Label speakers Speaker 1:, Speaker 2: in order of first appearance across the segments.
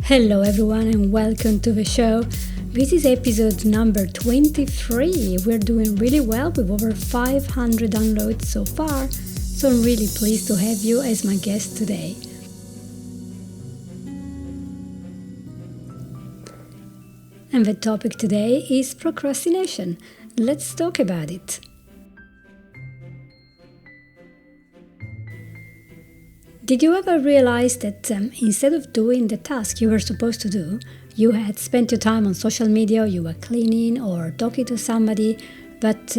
Speaker 1: Hello everyone and welcome to the show. This is episode number 23. We're doing really well with over 500 downloads so far, so I'm really pleased to have you as my guest today. And the topic today is procrastination. Let's talk about it. Did you ever realize that instead of doing the task you were supposed to do, you had spent your time on social media, you were cleaning or talking to somebody, but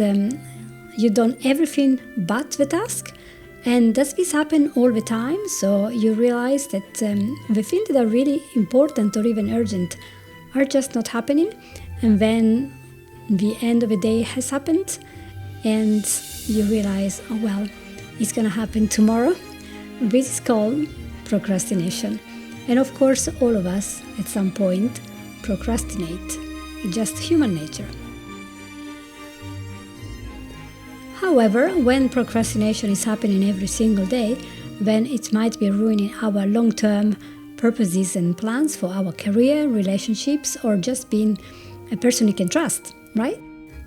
Speaker 1: you've done everything but the task? And does this happen all the time? So you realize that the things that are really important or even urgent are just not happening, and then the end of the day has happened and you realize, oh well, it's gonna happen tomorrow. This is called procrastination. And of course, all of us at some point procrastinate. It's just human nature. However, when procrastination is happening every single day, then it might be ruining our long-term purposes and plans for our career, relationships, or just being a person you can trust, right?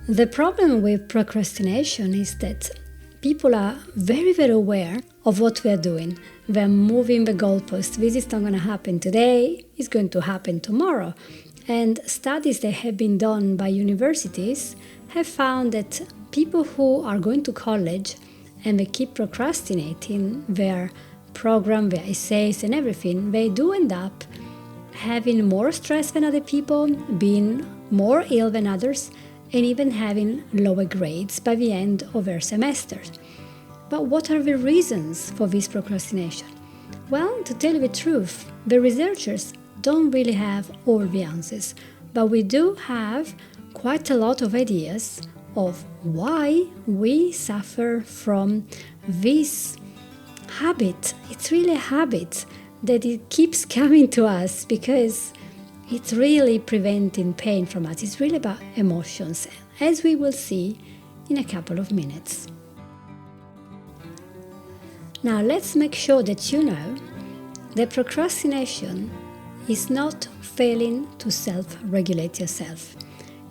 Speaker 1: The problem with procrastination is that people are very, very aware of what we are doing. We're moving the goalpost. This is not going to happen today, it's going to happen tomorrow. And studies that have been done by universities have found that people who are going to college and they keep procrastinating their program, their essays and everything, they do end up having more stress than other people, being more ill than others, and even having lower grades by the end of their semesters. But what are the reasons for this procrastination? Well, to tell you the truth, the researchers don't really have all the answers, but we do have quite a lot of ideas of why we suffer from this habit. It's really a habit that it keeps coming to us because it's really preventing pain from us. It's really about emotions, as we will see in a couple of minutes. Now let's make sure that you know that procrastination is not failing to self-regulate yourself.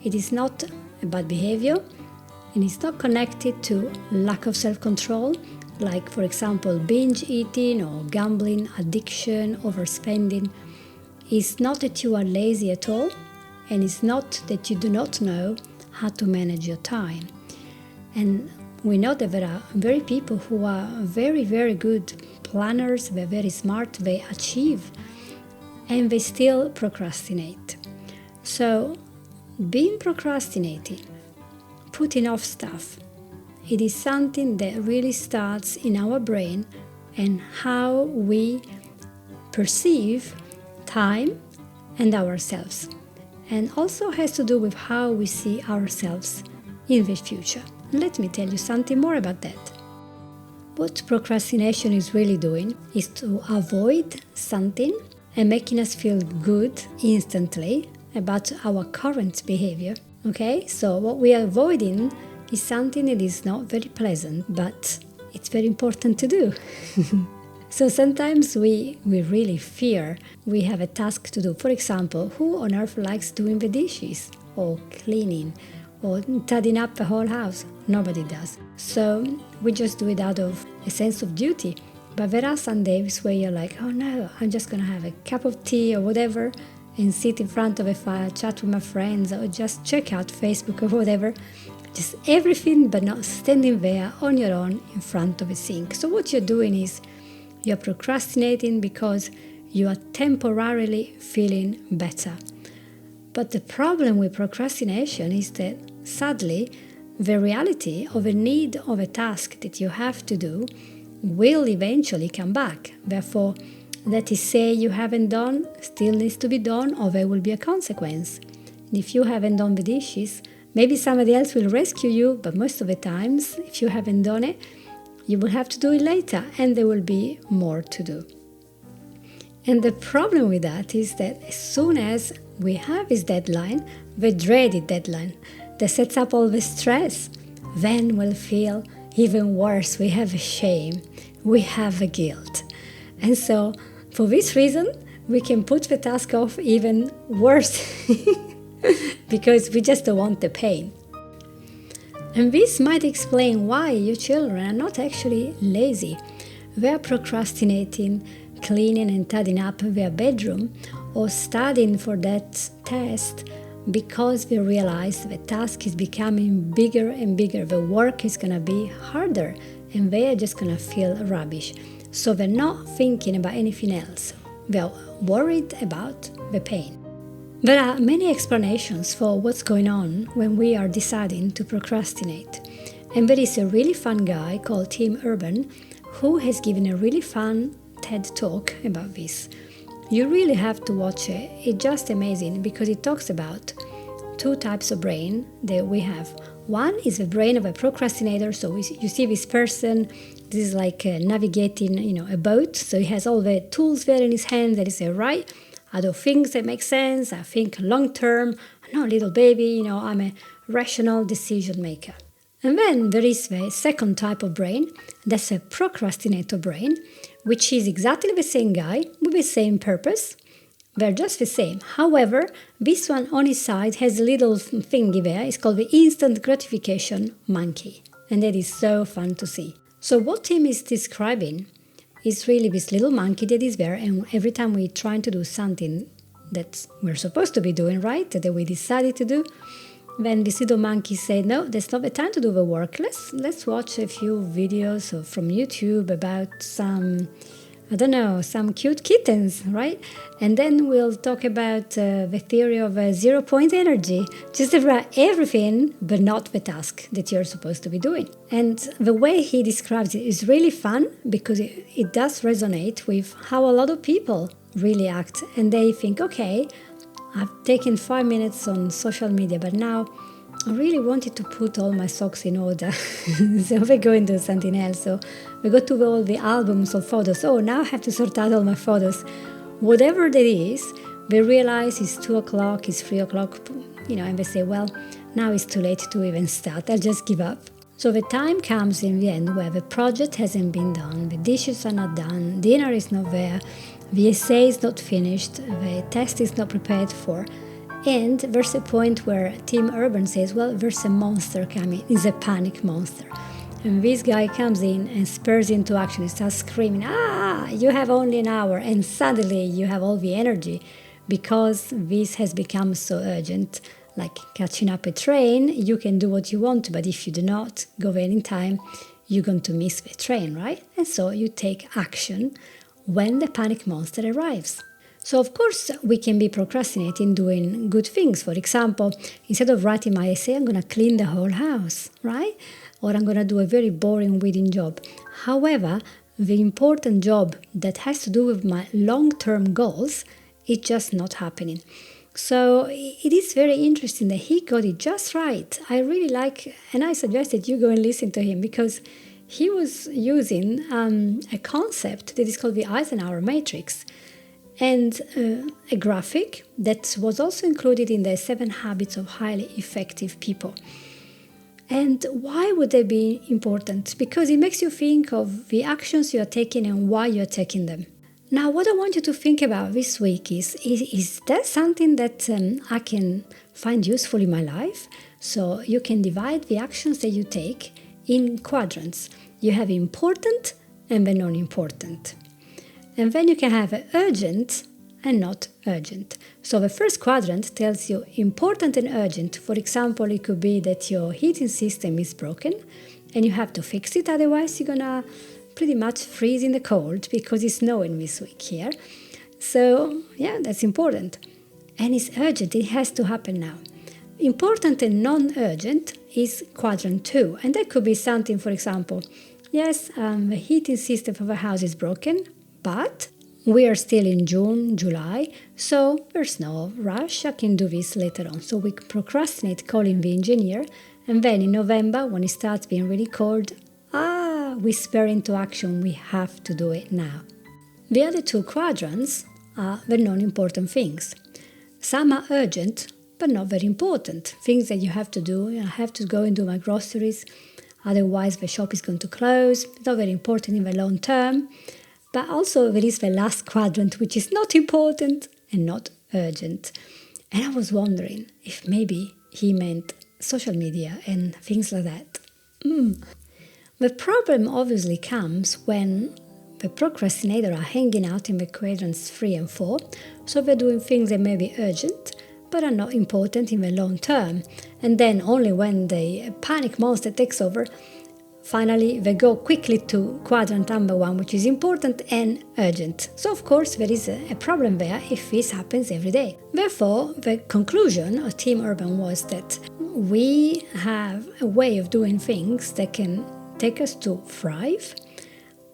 Speaker 1: It is not a bad behavior, and it's not connected to lack of self-control, like for example binge eating or gambling, addiction, overspending. It's not that you are lazy at all, and it's not that you do not know how to manage your time. And we know that there are very people who are very, very good planners, they're very smart, they achieve, and they still procrastinate. So, being procrastinating, putting off stuff, it is something that really starts in our brain and how we perceive time and ourselves, and also has to do with how we see ourselves in the future. Let me tell you something more about that. What procrastination is really doing is to avoid something and making us feel good instantly about our current behavior. Okay, so what we are avoiding is something that is not very pleasant, but it's very important to do. So sometimes we really fear we have a task to do. For example, who on earth likes doing the dishes or cleaning or tidying up the whole house? Nobody does. So we just do it out of a sense of duty. But there are some days where you're like, oh no, I'm just going to have a cup of tea or whatever and sit in front of a fire, chat with my friends, or just check out Facebook or whatever. Just everything but not standing there on your own in front of a sink. So what you're doing is you're procrastinating because you are temporarily feeling better. But the problem with procrastination is that, sadly, the reality of a need of a task that you have to do will eventually come back. Therefore, that is say you haven't done, still needs to be done, or there will be a consequence. And if you haven't done the dishes, maybe somebody else will rescue you, but most of the times, if you haven't done it, you will have to do it later, and there will be more to do. And the problem with that is that as soon as we have this deadline, the dreaded deadline that sets up all the stress, then we'll feel even worse. We have a shame, we have a guilt. And so for this reason, we can put the task off even worse because we just don't want the pain. And this might explain why your children are not actually lazy. They are procrastinating, cleaning and tidying up their bedroom or studying for that test because they realize the task is becoming bigger and bigger. The work is going to be harder and they are just going to feel rubbish. So they're not thinking about anything else. They're worried about the pain. There are many explanations for what's going on when we are deciding to procrastinate. And there is a really fun guy called Tim Urban who has given a really fun TED talk about this. You really have to watch it. It's just amazing because it talks about two types of brain that we have. One is the brain of a procrastinator. So you see this person, this is like navigating, a boat. So he has all the tools there in his hand that is right. I do things that make sense. I think long term. I'm not a little baby. I'm a rational decision maker. And then there is the second type of brain. That's a procrastinator brain, which is exactly the same guy with the same purpose. They're just the same. However, this one on his side has a little thingy there. It's called the instant gratification monkey. And that is so fun to see. So what Tim is describing is really this little monkey that is there, and every time we're trying to do something that we're supposed to be doing, right, that we decided to do, then this little monkey said, no, that's not the time to do the work. Let's watch a few videos from YouTube about some cute kittens, right? And then we'll talk about the theory of 0-point energy, just about everything, but not the task that you're supposed to be doing. And the way he describes it is really fun because it does resonate with how a lot of people really act. And they think, okay, I've taken 5 minutes on social media, but now I really wanted to put all my socks in order. So we go and do something else. So we go to all the albums of photos. Oh, now I have to sort out all my photos. Whatever that is, they realize it's 2 o'clock, it's 3 o'clock, and they say, well, now it's too late to even start. I'll just give up. So the time comes in the end where the project hasn't been done, the dishes are not done, dinner is not there, the essay is not finished, the test is not prepared for. And there's a point where Tim Urban says, well, there's a monster coming. It's a panic monster. And this guy comes in and spurs into action. He starts screaming, you have only an hour. And suddenly you have all the energy because this has become so urgent. Like catching up a train, you can do what you want, but if you do not go there in time, you're going to miss the train, right? And so you take action when the panic monster arrives. So of course we can be procrastinating doing good things. For example, instead of writing my essay, I'm going to clean the whole house, right? Or I'm going to do a very boring reading job. However, the important job that has to do with my long-term goals is just not happening. So it is very interesting that he got it just right. I really like, and I suggest that you go and listen to him because he was using a concept that is called the Eisenhower Matrix. And a graphic that was also included in the 7 Habits of Highly Effective People. And why would they be important? Because it makes you think of the actions you are taking and why you are taking them. Now, what I want you to think about this week is that something that I can find useful in my life? So you can divide the actions that you take in quadrants. You have important and the non-important. And then you can have urgent and not urgent. So the first quadrant tells you important and urgent. For example, it could be that your heating system is broken and you have to fix it. Otherwise, you're going to pretty much freeze in the cold because it's snowing this week here. So, yeah, that's important. And it's urgent. It has to happen now. Important and non-urgent is quadrant 2. And that could be something, for example, yes, the heating system of a house is broken, but we are still in June, July, so there's no rush. I can do this later on. So we procrastinate calling the engineer, and then in November, when it starts being really cold, we spur into action. We have to do it now. The other 2 quadrants are the non-important things. Some are urgent, but not very important. Things that you have to do. I have to go and do my groceries, otherwise the shop is going to close. It's not very important in the long term. But also there is the last quadrant, which is not important and not urgent. And I was wondering if maybe he meant social media and things like that. The problem obviously comes when the procrastinator are hanging out in the quadrants 3 and 4, so they're doing things that may be urgent, but are not important in the long term. And then only when the panic monster takes over, finally they go quickly to quadrant number 1, which is important and urgent. So of course there is a problem there if this happens every day. Therefore, the conclusion of Team Urban was that we have a way of doing things that can take us to thrive,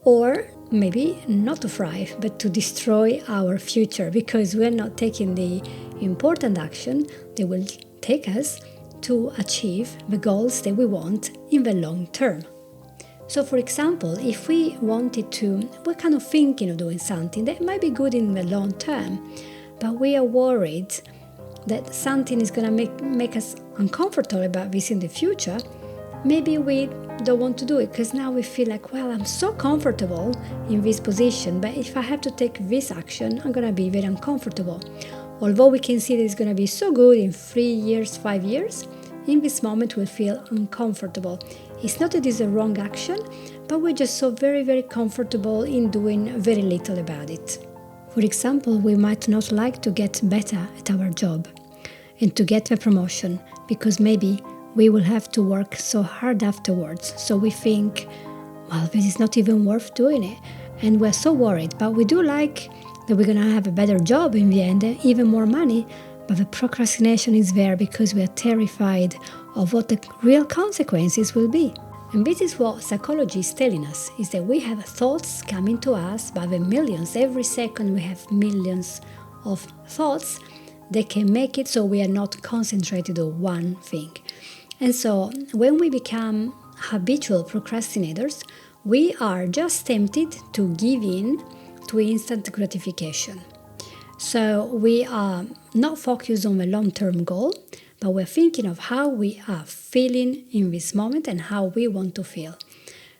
Speaker 1: or maybe not to thrive, but to destroy our future, because we're not taking the important action that will take us to achieve the goals that we want in the long term. So for example, if we're kind of thinking of doing something that might be good in the long term, but we are worried that something is going to make us uncomfortable about this in the future, maybe we don't want to do it because now we feel like, well, I'm so comfortable in this position, but if I have to take this action, I'm going to be very uncomfortable. Although we can see that it's going to be so good in 3 years, 5 years, in this moment we'll feel uncomfortable. It's not that it's a wrong action, but we're just so very, very comfortable in doing very little about it. For example, we might not like to get better at our job and to get a promotion because maybe we will have to work so hard afterwards. So we think, well, this is not even worth doing it. And we're so worried, but we do like that we're going to have a better job in the end, even more money. But the procrastination is there because we are terrified of what the real consequences will be. And this is what psychology is telling us, is that we have thoughts coming to us by the millions. Every second we have millions of thoughts that can make it so we are not concentrated on one thing. And so when we become habitual procrastinators, we are just tempted to give in to instant gratification. So we are not focused on the long-term goal, but we're thinking of how we are feeling in this moment and how we want to feel.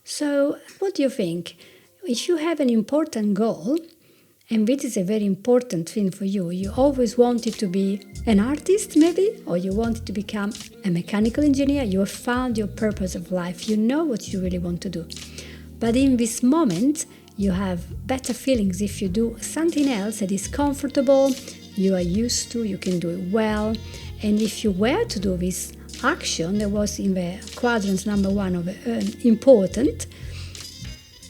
Speaker 1: So what do you think? If you have an important goal, and this is a very important thing for you, you always wanted to be an artist maybe, or you wanted to become a mechanical engineer, you have found your purpose of life, you know what you really want to do. But in this moment, you have better feelings if you do something else that is comfortable, you are used to, you can do it well. And if you were to do this action that was in the quadrant number 1 of important,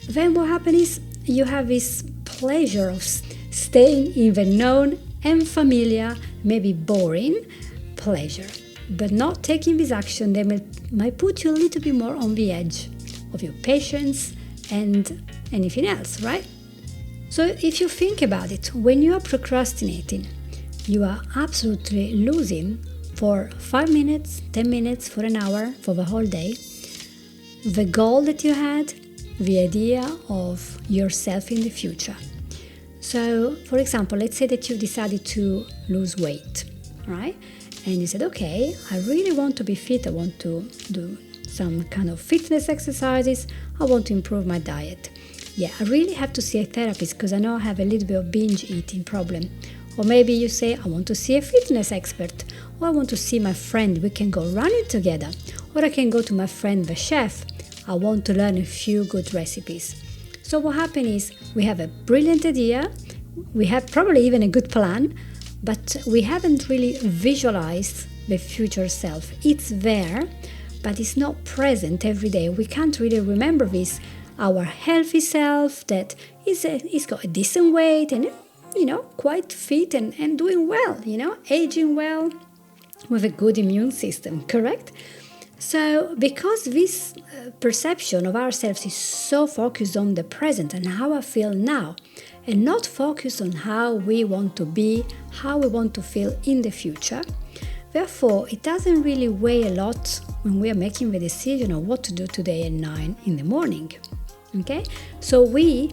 Speaker 1: then what happens is you have this pleasure of staying in the known and familiar, maybe boring pleasure, but not taking this action that might put you a little bit more on the edge of your patience and anything else, right? So if you think about it, when you are procrastinating, you are absolutely losing for 5 minutes, 10 minutes, for an hour, for the whole day, the goal that you had, the idea of yourself in the future. So, for example, let's say that you decided to lose weight, right? And you said, okay, I really want to be fit, I want to do some kind of fitness exercises, I want to improve my diet. Yeah, I really have to see a therapist because I know I have a little bit of binge eating problem. Or maybe you say, I want to see a fitness expert, or I want to see my friend, we can go running together, or I can go to my friend the chef, I want to learn a few good recipes. So what happens is we have a brilliant idea, we have probably even a good plan, but we haven't really visualized the future self. It's there, but it's not present every day. We can't really remember this. Our healthy self that is got a decent weight and, quite fit and doing well, aging well with a good immune system, correct? So because this perception of ourselves is so focused on the present and how I feel now, and not focused on how we want to be, how we want to feel in the future, therefore it doesn't really weigh a lot when we are making the decision of what to do today at 9 in the morning. Okay? So we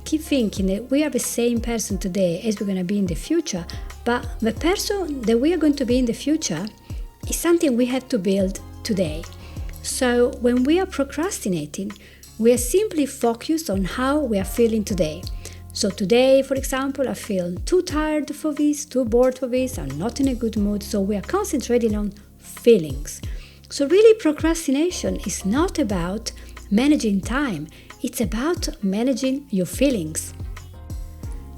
Speaker 1: keep thinking that we are the same person today as we're going to be in the future, but the person that we are going to be in the future is something we have to build today. So when we are procrastinating, we are simply focused on how we are feeling today. So today, for example, I feel too tired for this, too bored for this, I'm not in a good mood. So we are concentrating on feelings. So really, procrastination is not about managing time. It's about managing your feelings.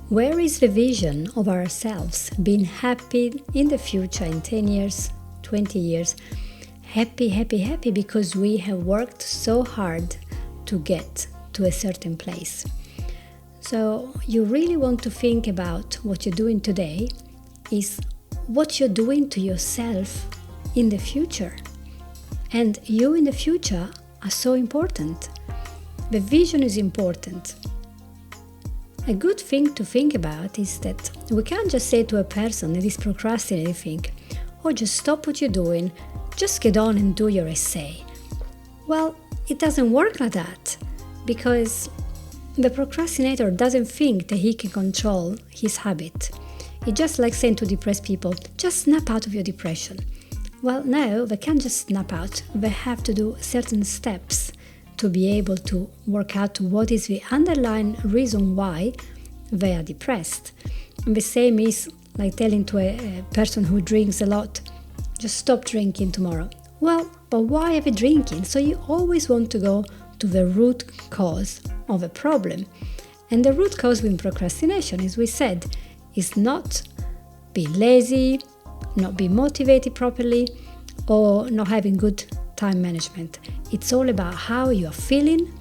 Speaker 1: Where is the vision of ourselves being happy in the future, in 10 years, 20 years? Happy, happy, happy because we have worked so hard to get to a certain place. So you really want to think about what you're doing today is what you're doing to yourself in the future. And you in the future are so important. The vision is important. A good thing to think about is that we can't just say to a person that is procrastinating, "Oh, just stop what you're doing, just get on and do your essay." Well, it doesn't work like that, because the procrastinator doesn't think that he can control his habit. It's just like saying to depressed people, "Just snap out of your depression." Well, no, they can't just snap out. They have to do certain steps to be able to work out what is the underlying reason why they are depressed. And the same is like telling to a person who drinks a lot, "Just stop drinking tomorrow." Well, but why are they drinking? So you always want to go to the root cause of a problem. And the root cause with procrastination, as we said, is not being lazy, not being motivated properly, or not having good time management. It's all about how you are feeling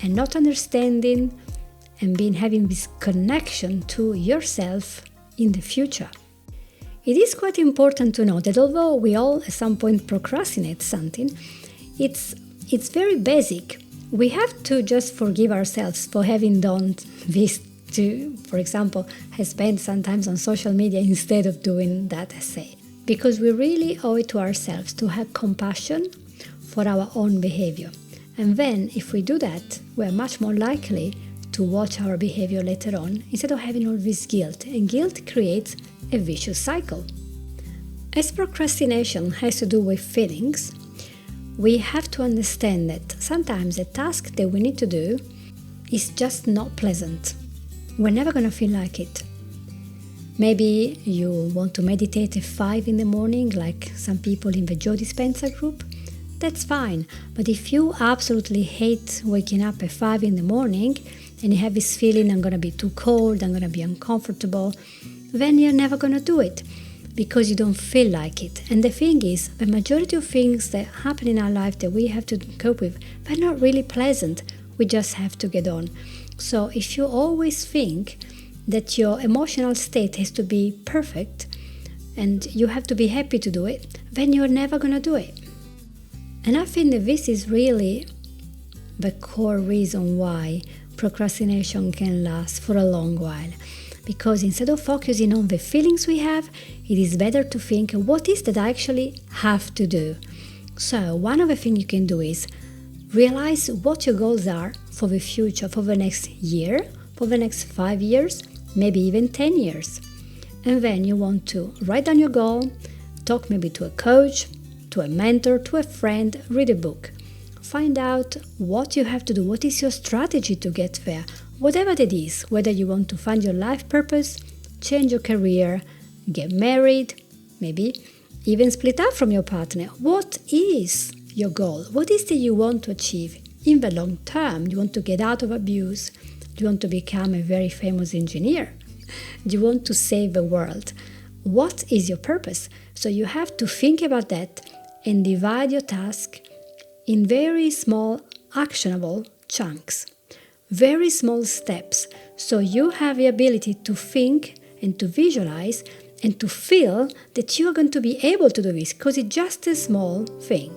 Speaker 1: and not understanding and having this connection to yourself in the future. It is quite important to know that although we all at some point procrastinate something, it's very basic. We have to just forgive ourselves for having done this to, for example, have spent some time on social media instead of doing that essay. Because we really owe it to ourselves to have compassion for our own behavior. And then, if we do that, we are much more likely to watch our behavior later on instead of having all this guilt. And guilt creates a vicious cycle. As procrastination has to do with feelings, we have to understand that sometimes a task that we need to do is just not pleasant. We're never going to feel like it. Maybe you want to meditate at 5 in the morning, like some people in the Joe Dispenza group. That's fine. But if you absolutely hate waking up at 5 in the morning and you have this feeling, "I'm going to be too cold, I'm going to be uncomfortable," then you're never going to do it because you don't feel like it. And the thing is, the majority of things that happen in our life that we have to cope with, they're not really pleasant. We just have to get on. So if you always think that your emotional state has to be perfect and you have to be happy to do it, then you're never going to do it. And I think that this is really the core reason why procrastination can last for a long while. Because instead of focusing on the feelings we have, it is better to think, what is that I actually have to do? So one of the things you can do is realize what your goals are for the future, for the next year, for the next 5 years, maybe even 10 years. And then you want to write down your goal, talk maybe to a coach, to a mentor, to a friend, read a book. Find out what you have to do, what is your strategy to get there. Whatever that is, whether you want to find your life purpose, change your career, get married, maybe even split up from your partner. What is your goal? What is that you want to achieve in the long term? Do you want to get out of abuse? Do you want to become a very famous engineer? Do you want to save the world? What is your purpose? So you have to think about that and divide your task in very small, actionable chunks. Very small steps, so you have the ability to think and to visualize and to feel that you are going to be able to do this because it's just a small thing.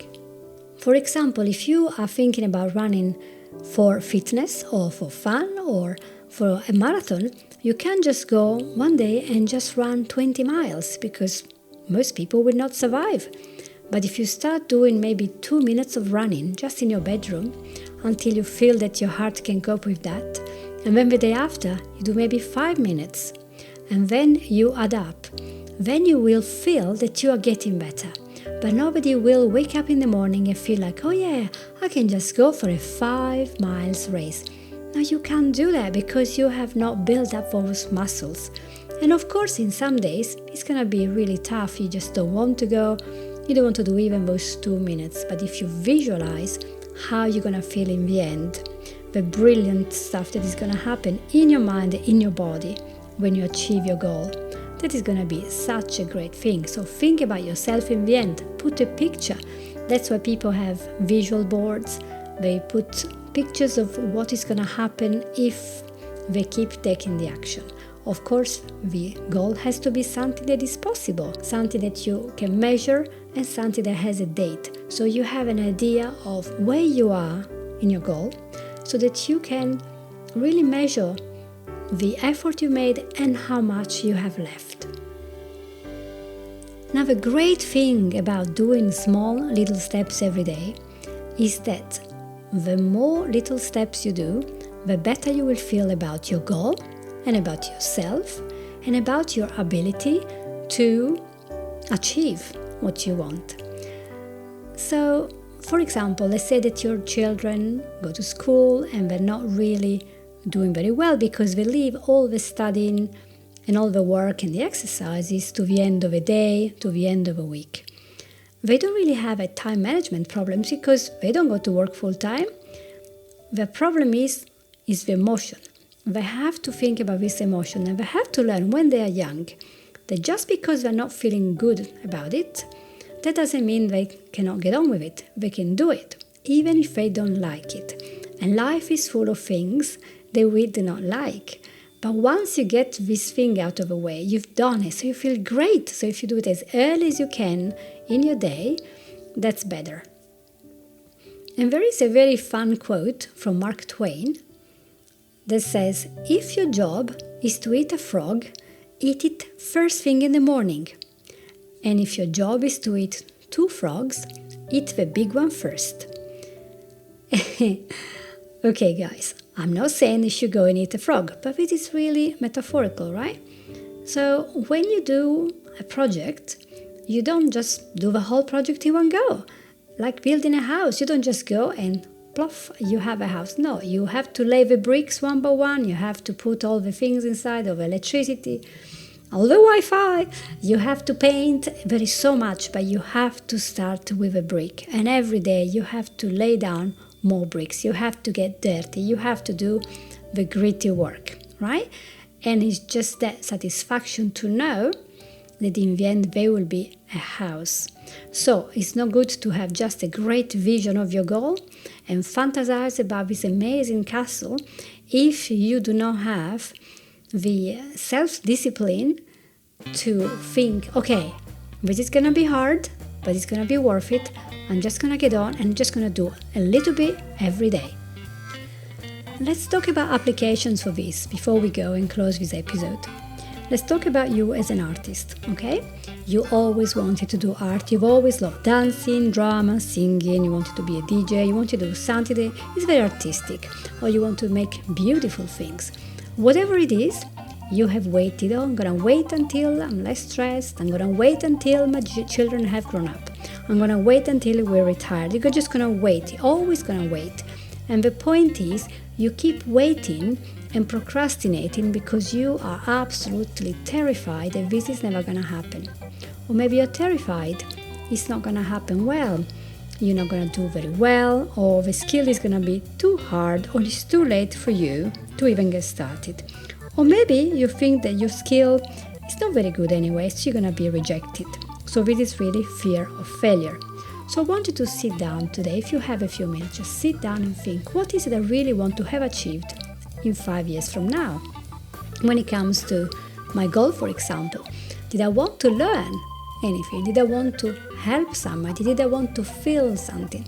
Speaker 1: For example, if you are thinking about running for fitness or for fun or for a marathon, you can't just go one day and just run 20 miles because most people will not survive. But if you start doing maybe 2 minutes of running just in your bedroom until you feel that your heart can cope with that, and then the day after you do maybe 5 minutes, and then you add up, then you will feel that you are getting better. But nobody will wake up in the morning and feel like, "Oh yeah, I can just go for a 5 miles race." Now you can't do that because you have not built up those muscles. And of course, in some days, it's going to be really tough. You just don't want to go. You don't want to do even those 2 minutes. But if you visualize how you're going to feel in the end, the brilliant stuff that is going to happen in your mind, in your body, when you achieve your goal, that is going to be such a great thing. So think about yourself in the end. Put a picture. That's why people have visual boards. They put pictures of what is going to happen if they keep taking the action. Of course, the goal has to be something that is possible, something that you can measure and something that has a date. So you have an idea of where you are in your goal so that you can really measure the effort you made and how much you have left. Now, the great thing about doing small little steps every day is that the more little steps you do, the better you will feel about your goal and about yourself and about your ability to achieve what you want. So, for example, let's say that your children go to school and they're not really doing very well because they leave all the studying and all the work and the exercises to the end of a day, to the end of a week. They don't really have a time management problem because they don't go to work full time. The problem is the emotion. They have to think about this emotion and they have to learn when they are young that just because they're not feeling good about it, that doesn't mean they cannot get on with it. They can do it, even if they don't like it. And life is full of things that we do not like. But once you get this thing out of the way, you've done it, so you feel great. So if you do it as early as you can in your day, that's better. And there is a very fun quote from Mark Twain that says, if your job is to eat a frog, eat it first thing in the morning. And if your job is to eat 2 frogs, eat the big one first. Okay, guys, I'm not saying you should go and eat a frog, but it is really metaphorical, right? So when you do a project, you don't just do the whole project in one go. Like building a house, you don't just go and plof, you have a house. No, you have to lay the bricks one by one. You have to put all the things inside of electricity, all the Wi-Fi. You have to paint. There is so much, but you have to start with a brick. And every day you have to lay down more bricks. You have to get dirty. You have to do the gritty work, right? And it's just that satisfaction to know that in the end there will be a house. So it's not good to have just a great vision of your goal and fantasize about this amazing castle if you do not have the self-discipline to think, okay, this is going to be hard, but it's going to be worth it. I'm just going to get on and just going to do a little bit every day. Let's talk about applications for this before we go and close this episode. Let's talk about you as an artist, okay? You always wanted to do art. You've always loved dancing, drama, singing. You wanted to be a DJ. You wanted to do something that is very artistic. Or you want to make beautiful things. Whatever it is, you have waited. Oh, I'm going to wait until I'm less stressed. I'm going to wait until my children have grown up. I'm going to wait until we're retired. You're just going to wait. You're always going to wait. And the point is, you keep waiting and procrastinating because you are absolutely terrified that this is never going to happen. Or maybe you're terrified it's not going to happen well. You're not going to do very well, or the skill is going to be too hard, or it's too late for you to even get started. Or maybe you think that your skill is not very good anyway, so you're going to be rejected. So this is really fear of failure. So I want you to sit down today, if you have a few minutes, just sit down and think, what is it I really want to have achieved in 5 years from now? When it comes to my goal, for example, did I want to learn anything? Did I want to help somebody? Did I want to feel something?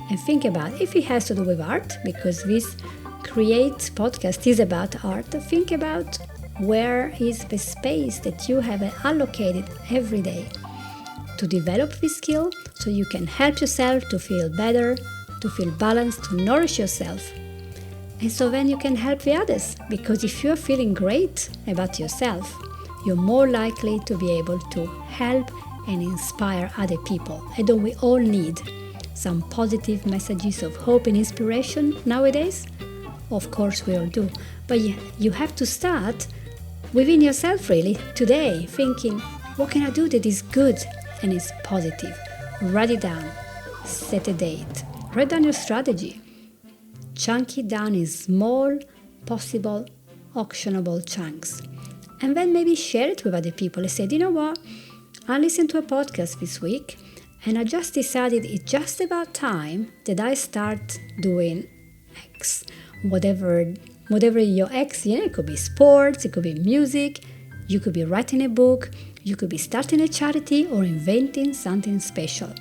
Speaker 1: And think about if it has to do with art, because this Create podcast is about art. Think about where is the space that you have allocated every day to develop this skill so you can help yourself to feel better, to feel balanced, to nourish yourself. And so then you can help the others, because if you're feeling great about yourself, you're more likely to be able to help and inspire other people. And don't we all need some positive messages of hope and inspiration nowadays? Of course we all do. But you have to start within yourself really today, thinking, what can I do that is good and is positive? Write it down. Set a date. Write down your strategy. Chunk it down in small, possible, actionable chunks. And then maybe share it with other people and say, you know what? I listened to a podcast this week and I just decided it's just about time that I start doing X. Whatever your X, it could be sports, it could be music, you could be writing a book, you could be starting a charity or inventing something special.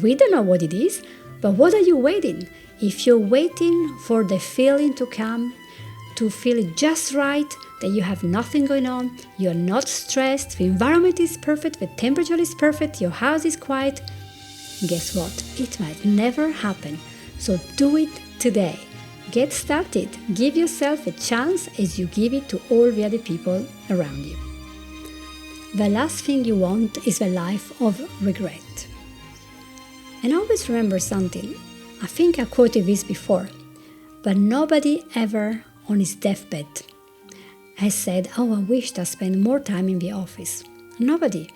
Speaker 1: We don't know what it is, but what are you waiting? If you're waiting for the feeling to come, to feel it just right, that you have nothing going on, you're not stressed, the environment is perfect, the temperature is perfect, your house is quiet, guess what? It might never happen. So do it today. Get started. Give yourself a chance as you give it to all the other people around you. The last thing you want is a life of regret. And always remember something. I think I quoted this before, but nobody ever on his deathbed has said, I wished I spent more time in the office. Nobody.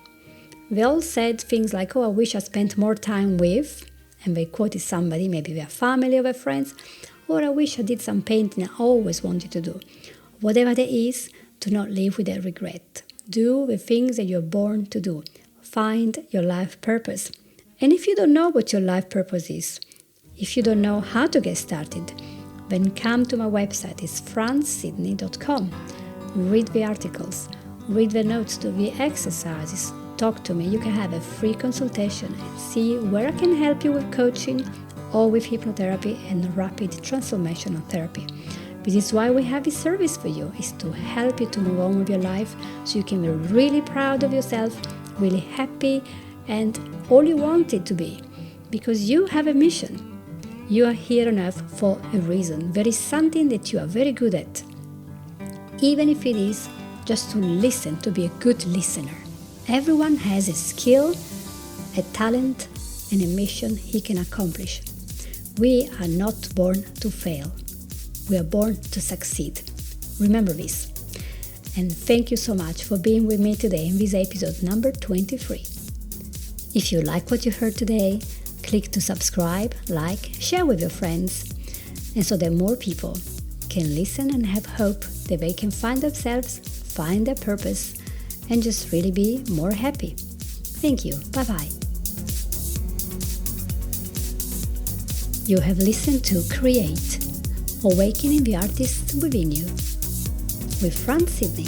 Speaker 1: They all said things like, I wish I spent more time with, and they quoted somebody, maybe their family or their friends, or I wish I did some painting I always wanted to do. Whatever that is, do not live with that regret. Do the things that you're born to do. Find your life purpose. And if you don't know what your life purpose is, if you don't know how to get started, then come to my website. It's franzsidney.com. Read the articles, read the notes, do the exercises, talk to me. You can have a free consultation and see where I can help you with coaching or with hypnotherapy and rapid transformational therapy. This is why we have this service for you, is to help you to move on with your life so you can be really proud of yourself, really happy, and all you want it to be. Because you have a mission. You are here on earth for a reason. There is something that you are very good at. Even if it is just to listen, to be a good listener. Everyone has a skill, a talent, and a mission he can accomplish. We are not born to fail. We are born to succeed. Remember this. And thank you so much for being with me today in this episode number 23. If you like what you heard today, click to subscribe, like, share with your friends, and so that more people can listen and have hope that they can find themselves, find their purpose, and just really be more happy. Thank you. Bye-bye. You have listened to Create, Awakening the Artist Within You with Franz Sidney.